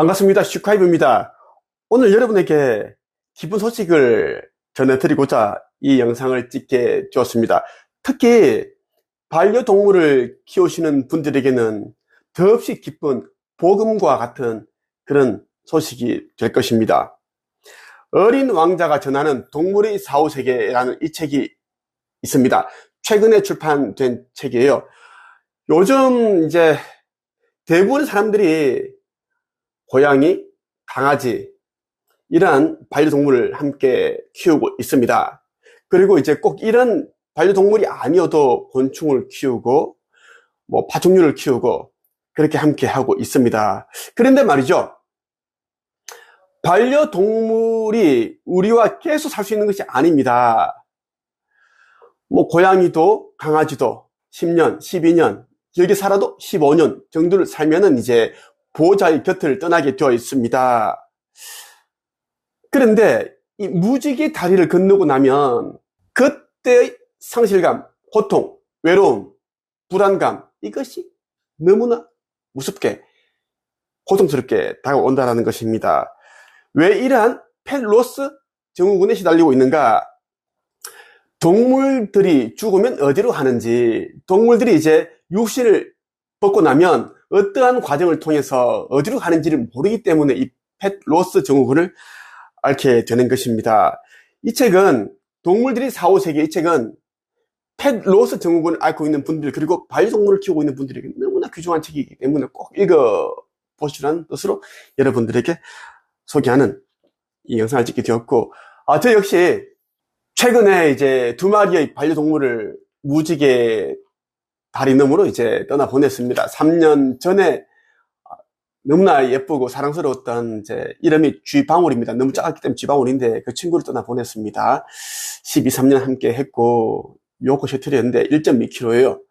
반갑습니다. 슈카이브입니다. 오늘 여러분에게 기쁜 소식을 전해드리고자 이 영상을 찍게 되었습니다. 특히 반려동물을 키우시는 분들에게는 더없이 기쁜 복음과 같은 그런 소식이 될 것입니다. 어린 왕자가 전하는 동물의 사후세계라는 이 책이 있습니다. 최근에 출판된 책이에요. 요즘 이제 대부분 사람들이 고양이, 강아지 이러한 반려동물을 함께 키우고 있습니다. 그리고 이제 꼭 이런 반려동물이 아니어도 곤충을 키우고 파충류를 키우고 그렇게 함께 하고 있습니다. 그런데 말이죠, 반려동물이 우리와 계속 살 수 있는 것이 아닙니다. 고양이도 강아지도 10년, 12년, 길게 살아도 15년 정도를 살면은 이제 보호자의 곁을 떠나게 되어 있습니다. 그런데 이 무지개 다리를 건너고 나면 그때의 상실감, 고통, 외로움, 불안감, 이것이 너무나 무섭게 고통스럽게 다가온다는 것입니다. 왜 이러한 펫로스 증후군에 시달리고 있는가? 동물들이 죽으면 어디로 가는지, 동물들이 이제 육신을 벗고 나면 어떠한 과정을 통해서 어디로 가는지를 모르기 때문에 이 펫로스 증후군을 앓게 되는 것입니다. 이 책은 동물들이 사후세계, 이 책은 펫로스 증후군을 앓고 있는 분들, 그리고 반려동물을 키우고 있는 분들에게 너무나 귀중한 책이기 때문에 꼭 읽어보시라는 뜻으로 여러분들에게 소개하는 이 영상을 찍게 되었고, 저 역시 최근에 이제 2마리의 반려동물을 무지개 다리 너머로 이제 떠나보냈습니다. 3년 전에 너무나 예쁘고 사랑스러웠던 제 이름이 쥐방울입니다. 너무 작았기 때문에 쥐방울인데 그 친구를 떠나보냈습니다. 12, 3년 함께 했고, 요코 셔틀이었는데 1.2kg예요.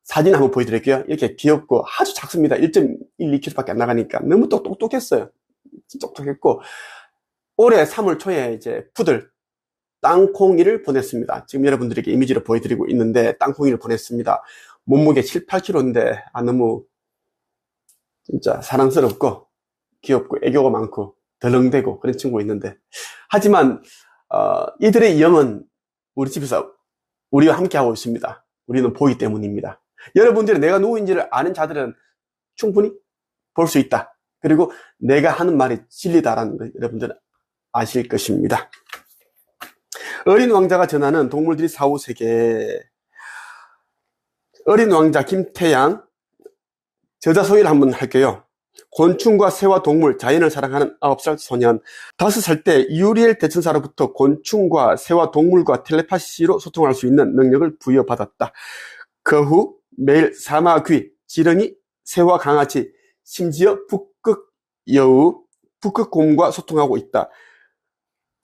사진 한번 보여드릴게요. 이렇게 귀엽고 아주 작습니다. 1.1, 2kg 밖에 안 나가니까 너무 똑똑했어요. 똑똑했고, 올해 3월 초에 이제 푸들 땅콩이를 보냈습니다. 지금 여러분들에게 이미지로 보여드리고 있는데 땅콩이를 보냈습니다. 몸무게 7, 8kg인데 너무 진짜 사랑스럽고 귀엽고 애교가 많고 덜렁대고 그런 친구가 있는데, 하지만 이들의 영은 우리 집에서 우리와 함께 하고 있습니다. 우리는 보기 때문입니다. 여러분들이 내가 누구인지를 아는 자들은 충분히 볼 수 있다. 그리고 내가 하는 말이 진리다라는 걸 여러분들은 아실 것입니다. 어린 왕자가 전하는 동물들의 사후세계, 어린 왕자 김태양, 저자 소개를 한번 할게요. 곤충과 새와 동물, 자연을 사랑하는 9살 소년. 5살 때 유리엘 대천사로부터 곤충과 새와 동물과 텔레파시로 소통할 수 있는 능력을 부여받았다. 그 후 매일 사마귀, 지렁이, 새와 강아지, 심지어 북극 여우, 북극곰과 소통하고 있다.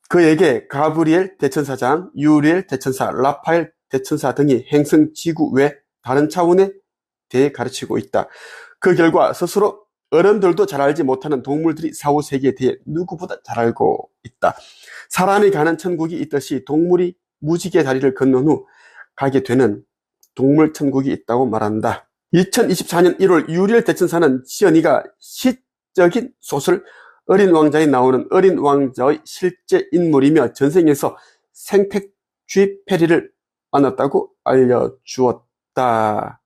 그에게 가브리엘 대천사장, 유리엘 대천사, 라파엘 대천사 등이 행성 지구 외 다른 차원에 대해 가르치고 있다. 그 결과 스스로 어른들도 잘 알지 못하는 동물들이 사후세계에 대해 누구보다 잘 알고 있다. 사람이 가는 천국이 있듯이 동물이 무지개 다리를 건넌 후 가게 되는 동물천국이 있다고 말한다. 2024년 1월 유리엘 대천사는 지연이가 시적인 소설 어린 왕자에 나오는 어린 왕자의 실제 인물이며 전생에서 생택쥐 페리를 만났다고 알려주었다.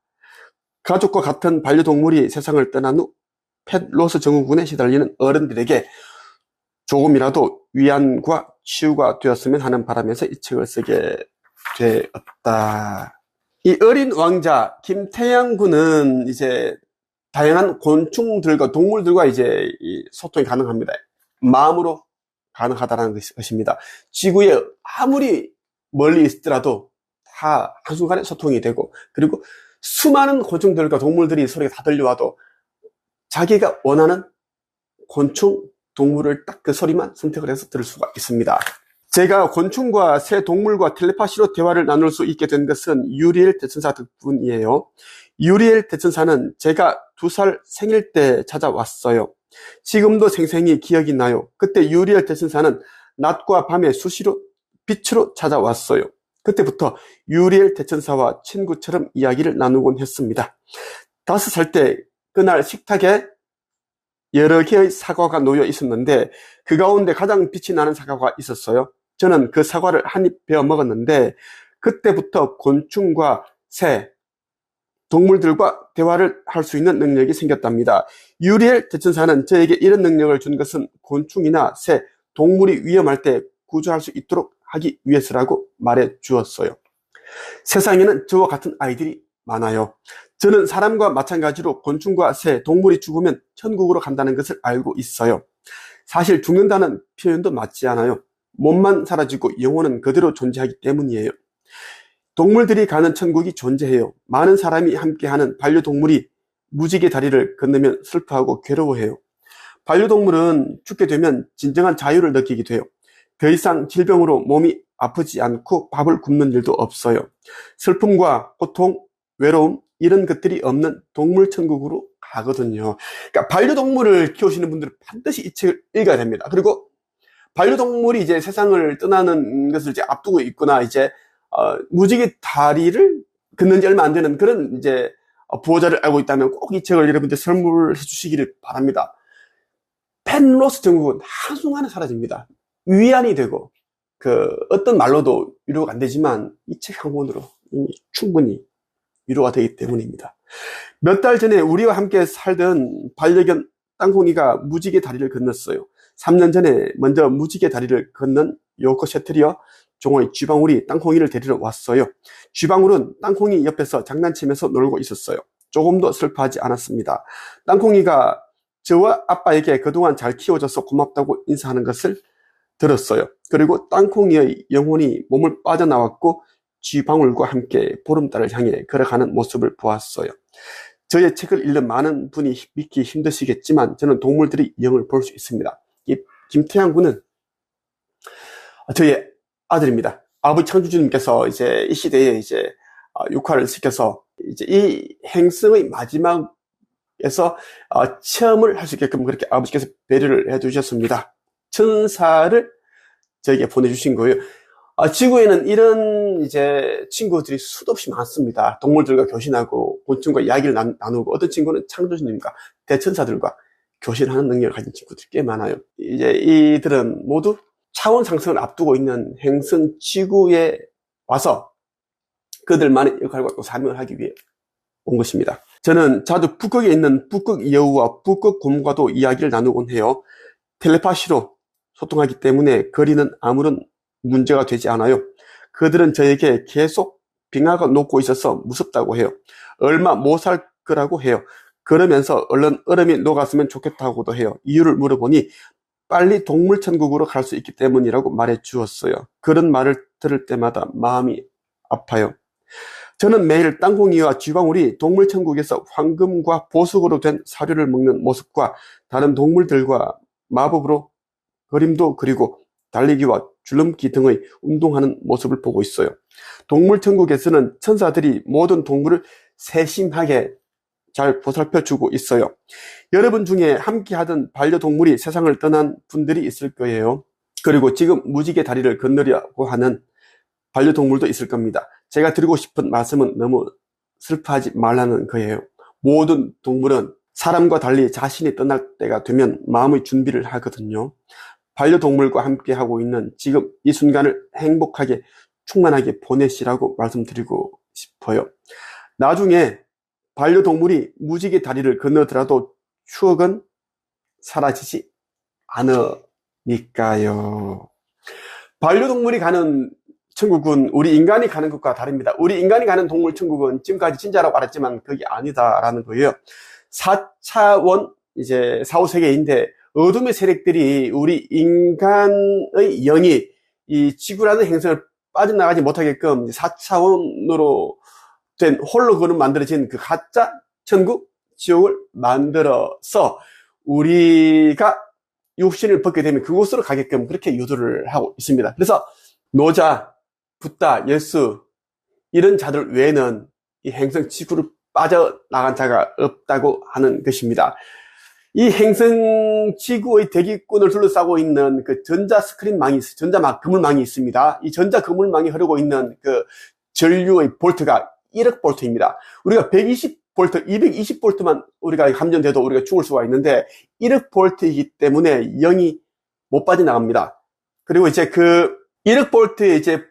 가족과 같은 반려동물이 세상을 떠난 후 펫로스 증후군에 시달리는 어른들에게 조금이라도 위안과 치유가 되었으면 하는 바람에서 이 책을 쓰게 되었다. 이 어린 왕자 김태양 군은 이제 다양한 곤충들과 동물들과 이제 소통이 가능합니다. 마음으로 가능하다는 것입니다. 지구에 아무리 멀리 있더라도 다 한순간에 소통이 되고, 그리고 수많은 곤충들과 동물들이 소리가 다 들려와도 자기가 원하는 곤충, 동물을 딱 그 소리만 선택을 해서 들을 수가 있습니다. 제가 곤충과 새 동물과 텔레파시로 대화를 나눌 수 있게 된 것은 유리엘 대천사 덕분이에요. 유리엘 대천사는 제가 2살 생일 때 찾아왔어요. 지금도 생생히 기억이 나요. 그때 유리엘 대천사는 낮과 밤에 수시로 빛으로 찾아왔어요. 그때부터 유리엘 대천사와 친구처럼 이야기를 나누곤 했습니다. 5살 때 그날 식탁에 여러 개의 사과가 놓여 있었는데 그 가운데 가장 빛이 나는 사과가 있었어요. 저는 그 사과를 한 입 베어 먹었는데 그때부터 곤충과 새, 동물들과 대화를 할 수 있는 능력이 생겼답니다. 유리엘 대천사는 저에게 이런 능력을 준 것은 곤충이나 새, 동물이 위험할 때 구조할 수 있도록 하기 위해서라고 말해 주었어요. 세상에는 저와 같은 아이들이 많아요. 저는 사람과 마찬가지로 곤충과 새, 동물이 죽으면 천국으로 간다는 것을 알고 있어요. 사실 죽는다는 표현도 맞지 않아요. 몸만 사라지고 영혼은 그대로 존재하기 때문이에요. 동물들이 가는 천국이 존재해요. 많은 사람이 함께하는 반려동물이 무지개 다리를 건너면 슬퍼하고 괴로워해요. 반려동물은 죽게 되면 진정한 자유를 느끼게 돼요. 더 이상 질병으로 몸이 아프지 않고 밥을 굶는 일도 없어요. 슬픔과 고통, 외로움 이런 것들이 없는 동물 천국으로 가거든요. 그러니까 반려동물을 키우시는 분들은 반드시 이 책을 읽어야 됩니다. 그리고 반려동물이 이제 세상을 떠나는 것을 이제 앞두고 있거나 이제 무지개 다리를 걷는 지 얼마 안 되는 그런 이제 부호자를 알고 있다면 꼭 이 책을 여러분들 선물해 주시기를 바랍니다. 펜로스 정국은 한순간에 사라집니다. 위안이 되고 어떤 말로도 위로가 안 되지만 이 책 한 권으로 충분히 위로가 되기 때문입니다. 몇 달 전에 우리와 함께 살던 반려견 땅콩이가 무지개 다리를 건넜어요. 3년 전에 먼저 무지개 다리를 건넌 요커 셔틀이어 종의 쥐방울이 땅콩이를 데리러 왔어요. 쥐방울은 땅콩이 옆에서 장난치면서 놀고 있었어요. 조금도 슬퍼하지 않았습니다. 땅콩이가 저와 아빠에게 그동안 잘 키워줘서 고맙다고 인사하는 것을 들었어요. 그리고 땅콩이의 영혼이 몸을 빠져나왔고 쥐방울과 함께 보름달을 향해 걸어가는 모습을 보았어요. 저의 책을 읽는 많은 분이 믿기 힘드시겠지만 저는 동물들이 영을 볼 수 있습니다. 이 김태양 군은 저의 아들입니다. 아버지 창조주님께서 이제 이 시대에 이제 육화를 시켜서 이제 이 행성의 마지막에서 체험을 할 수 있게끔 그렇게 아버지께서 배려를 해주셨습니다. 천사를 저에게 보내주신 거예요. 지구에는 이런 이제 친구들이 수도 없이 많습니다. 동물들과 교신하고 곤충과 이야기를 나누고 어떤 친구는 창조주님과 대천사들과 교신하는 능력을 가진 친구들이 꽤 많아요. 이제 이들은 모두 차원 상승을 앞두고 있는 행성 지구에 와서 그들만의 역할과 또 사명을 하기 위해 온 것입니다. 저는 자주 북극에 있는 북극 여우와 북극 곰과도 이야기를 나누곤 해요. 텔레파시로 소통하기 때문에 거리는 아무런 문제가 되지 않아요. 그들은 저에게 계속 빙하가 녹고 있어서 무섭다고 해요. 얼마 못 살 거라고 해요. 그러면서 얼른 얼음이 녹았으면 좋겠다고도 해요. 이유를 물어보니 빨리 동물천국으로 갈 수 있기 때문이라고 말해 주었어요. 그런 말을 들을 때마다 마음이 아파요. 저는 매일 땅콩이와 쥐방울이 동물천국에서 황금과 보석으로 된 사료를 먹는 모습과 다른 동물들과 마법으로 그림도 그리고 달리기와 줄넘기 등의 운동하는 모습을 보고 있어요. 동물천국에서는 천사들이 모든 동물을 세심하게 잘 보살펴주고 있어요. 여러분 중에 함께 하던 반려동물이 세상을 떠난 분들이 있을 거예요. 그리고 지금 무지개 다리를 건너려고 하는 반려동물도 있을 겁니다. 제가 드리고 싶은 말씀은 너무 슬퍼하지 말라는 거예요. 모든 동물은 사람과 달리 자신이 떠날 때가 되면 마음의 준비를 하거든요. 반려동물과 함께 하고 있는 지금 이 순간을 행복하게 충만하게 보내시라고 말씀드리고 싶어요. 나중에 반려동물이 무지개 다리를 건너더라도 추억은 사라지지 않으니까요. 반려동물이 가는 천국은 우리 인간이 가는 것과 다릅니다. 우리 인간이 가는 동물 천국은 지금까지 진짜라고 알았지만 그게 아니다라는 거예요. 4차원 이제 4, 5세계인데 어둠의 세력들이 우리 인간의 영이 이 지구라는 행성을 빠져나가지 못하게끔 4차원으로 된 홀로그램 만들어진 그 가짜 천국, 지옥을 만들어서 우리가 육신을 벗게 되면 그곳으로 가게끔 그렇게 유도를 하고 있습니다. 그래서 노자, 붓다, 예수 이런 자들 외에는 이 행성 지구를 빠져나간 자가 없다고 하는 것입니다. 이 행성 지구의 대기권을 둘러싸고 있는 그 전자 스크린망이, 그물망이 있습니다. 이 전자 그물망이 흐르고 있는 그 전류의 볼트가 1억 볼트입니다. 우리가 120 볼트, 220볼트만 우리가 감전돼도 우리가 죽을 수가 있는데 1억 볼트이기 때문에 0이 못 빠져나갑니다. 그리고 이제 그 1억 볼트에 이제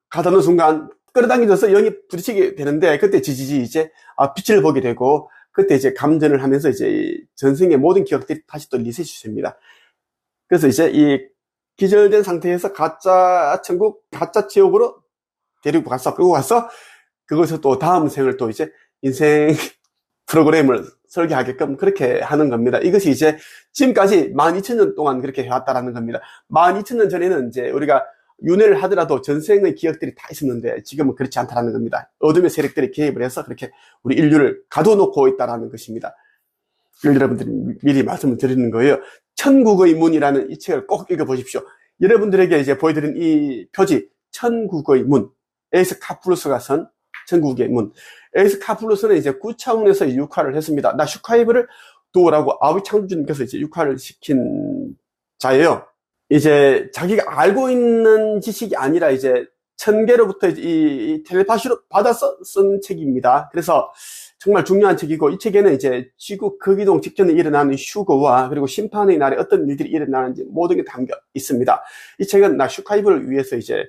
가다는 순간 끌어당겨져서 0이 부딪히게 되는데 그때 지지지 이제 빛을 보게 되고 그때 이제 감전을 하면서 이제 전생의 모든 기억들이 다시 또 리셋이 됩니다. 그래서 이제 이 기절된 상태에서 가짜 천국, 가짜 지옥으로 데리고 가서 끌고 가서 그것을 또 다음 생을 또 이제 인생 프로그램을 설계하게끔 그렇게 하는 겁니다. 이것이 이제 지금까지 12,000년 동안 그렇게 해왔다라는 겁니다. 12,000년 전에는 이제 우리가 윤회를 하더라도 전생의 기억들이 다 있었는데 지금은 그렇지 않다라는 겁니다. 어둠의 세력들이 개입을 해서 그렇게 우리 인류를 가둬놓고 있다라는 것입니다. 여러분들이 미리 말씀을 드리는 거예요. 천국의 문이라는 이 책을 꼭 읽어보십시오. 여러분들에게 이제 보여드린 이 표지, 천국의 문, 에이스 카플루스가 선 천국의 문. 에이스 카플루스는 이제 9차원에서 육화를 했습니다. 나 슈카이브를 도우라고 아비 창조주님께서 이제 육화를 시킨 자예요. 이제 자기가 알고 있는 지식이 아니라 이제 천계로부터 이 텔레파시로 받아서 쓴 책입니다. 그래서 정말 중요한 책이고 이 책에는 이제 지구 극이동 직전에 일어나는 휴거와 그리고 심판의 날에 어떤 일들이 일어나는지 모든 게 담겨 있습니다. 이 책은 나 슈카이브를 위해서 이제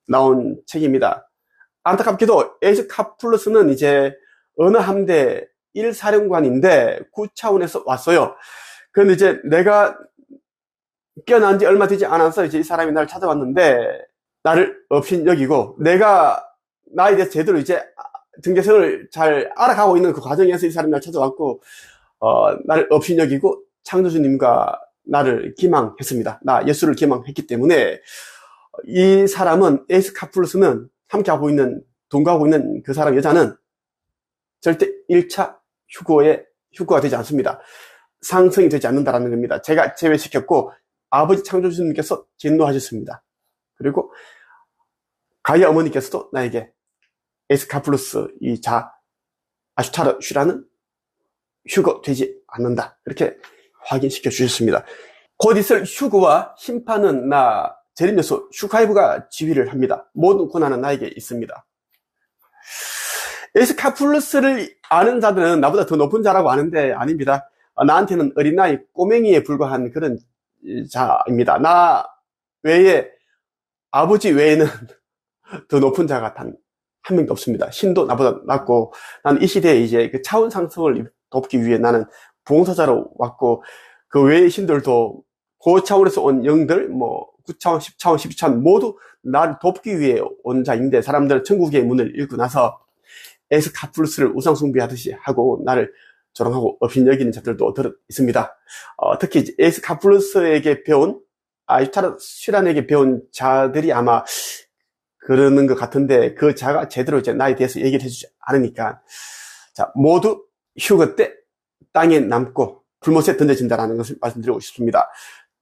나온 책입니다. 안타깝게도 에이스 카플루스는 이제 어느 함대 1사령관인데 9차원에서 왔어요. 그런데 이제 내가 깨어난 지 얼마 되지 않아서 이제 이 사람이 나를 찾아왔는데 나를 업신여기고 내가 나에 대해서 제대로 이제 등재성을 잘 알아가고 있는 그 과정에서 이 사람이 나를 찾아왔고 나를 업신여기고 창조주님과 나를 기망했습니다. 나 예수를 기망했기 때문에 이 사람은 에이스 카플루스는 함께하고 있는 동거하고 있는 그 사람 여자는 절대 1차 휴거가 되지 않습니다. 상승이 되지 않는다라는 겁니다. 제가 제외시켰고 아버지 창조주님께서 진노하셨습니다. 그리고 가이아 어머니께서도 나에게 에이스 카플루스 이 자 아슈타르 슈라는 휴거되지 않는다. 그렇게 확인시켜 주셨습니다. 곧 있을 휴거와 심판은 나 제림여수 슈카이브가 지휘를 합니다. 모든 권한은 나에게 있습니다. 에이스 카플루스를 아는 자들은 나보다 더 높은 자라고 아는데 아닙니다. 나한테는 어린아이 꼬맹이에 불과한 그런 자입니다. 나 외에 아버지 외에는 더 높은 자가 단 한 명도 없습니다. 신도 나보다 낮고 나는 이 시대에 이제 그 차원 상승을 돕기 위해 나는 봉사자로 왔고 그 외의 신들도 고차원에서 온 영들 9차원, 10차원, 12차원 모두 나를 돕기 위해 온 자인데 사람들은 천국의 문을 읽고 나서 에이스 카플루스를 우상숭배하듯이 하고 나를 조롱하고 업신여기는 자들도 있습니다. 특히 에이스 카플루스에게 배운 아슈타르 슈란에게 배운 자들이 아마 그러는 것 같은데 그 자가 제대로 이제 나에 대해서 얘기를 해주지 않으니까 자 모두 휴거 때 땅에 남고 불못에 던져진다라는 것을 말씀드리고 싶습니다.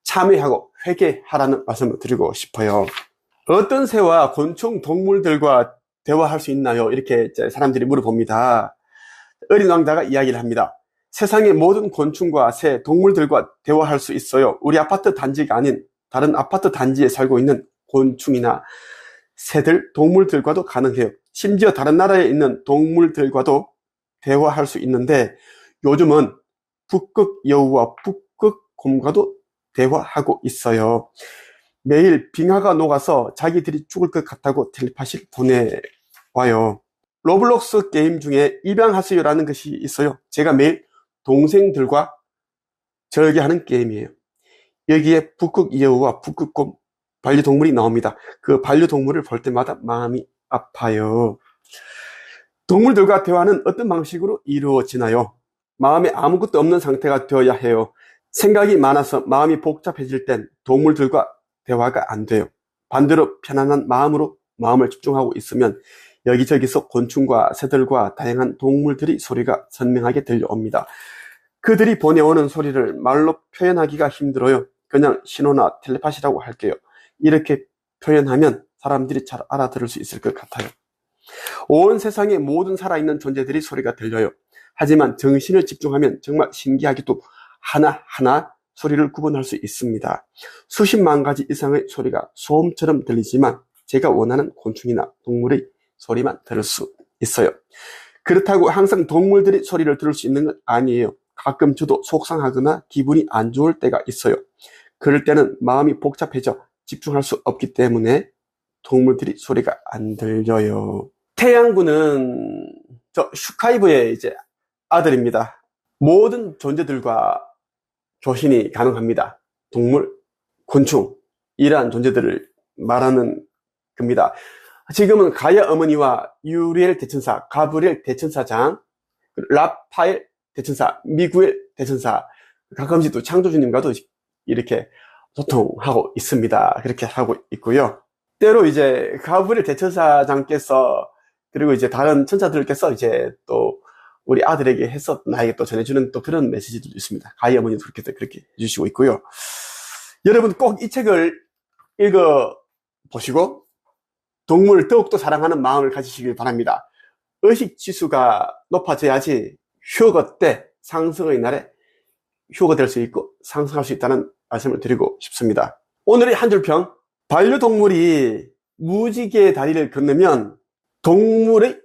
참회하고 회개하라는 말씀을 드리고 싶어요. 어떤 새와 곤충 동물들과 대화할 수 있나요? 이렇게 사람들이 물어봅니다. 어린 왕자가 이야기를 합니다. 세상의 모든 곤충과 새, 동물들과 대화할 수 있어요. 우리 아파트 단지가 아닌 다른 아파트 단지에 살고 있는 곤충이나 새들, 동물들과도 가능해요. 심지어 다른 나라에 있는 동물들과도 대화할 수 있는데 요즘은 북극 여우와 북극 곰과도 대화하고 있어요. 매일 빙하가 녹아서 자기들이 죽을 것 같다고 텔레파시를 보내와요. 로블록스 게임 중에 입양하세요라는 것이 있어요. 제가 매일 동생들과 절개하는 게임이에요. 여기에 북극 여우와 북극곰 반려동물이 나옵니다. 그 반려동물을 볼 때마다 마음이 아파요. 동물들과 대화는 어떤 방식으로 이루어지나요? 마음에 아무것도 없는 상태가 되어야 해요. 생각이 많아서 마음이 복잡해질 땐 동물들과 대화가 안 돼요. 반대로 편안한 마음으로 마음을 집중하고 있으면 여기저기서 곤충과 새들과 다양한 동물들이 소리가 선명하게 들려옵니다. 그들이 보내오는 소리를 말로 표현하기가 힘들어요. 그냥 신호나 텔레파시라고 할게요. 이렇게 표현하면 사람들이 잘 알아들을 수 있을 것 같아요. 온 세상의 모든 살아있는 존재들이 소리가 들려요. 하지만 정신을 집중하면 정말 신기하게도 하나하나 소리를 구분할 수 있습니다. 수십만 가지 이상의 소리가 소음처럼 들리지만 제가 원하는 곤충이나 동물의 소리만 들을 수 있어요. 그렇다고 항상 동물들이 소리를 들을 수 있는 건 아니에요. 가끔 저도 속상하거나 기분이 안 좋을 때가 있어요. 그럴 때는 마음이 복잡해져 집중할 수 없기 때문에 동물들이 소리가 안 들려요. 태양군은 저 슈카이브의 이제 아들입니다. 모든 존재들과 교신이 가능합니다. 동물, 곤충, 이러한 존재들을 말하는 겁니다. 지금은 가야 어머니와 유리엘 대천사, 가브리엘 대천사장, 라파엘 대천사, 미구엘 대천사, 가끔씩 또 창조주님과도 이렇게 소통하고 있습니다. 그렇게 하고 있고요. 때로 이제 가브리엘 대천사장께서 그리고 이제 다른 천사들께서 이제 또 우리 아들에게 해서 나에게 또 전해주는 또 그런 메시지들도 있습니다. 가희 어머니도 그렇게 해주시고 있고요. 여러분 꼭 이 책을 읽어 보시고 동물을 더욱더 사랑하는 마음을 가지시길 바랍니다. 의식 지수가 높아져야지 휴거 때 상승의 날에 휴거 될 수 있고 상승할 수 있다는 말씀을 드리고 싶습니다. 오늘의 한 줄평. 반려동물이 무지개의 다리를 건너면 동물의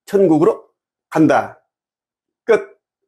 천국으로 간다. 끝.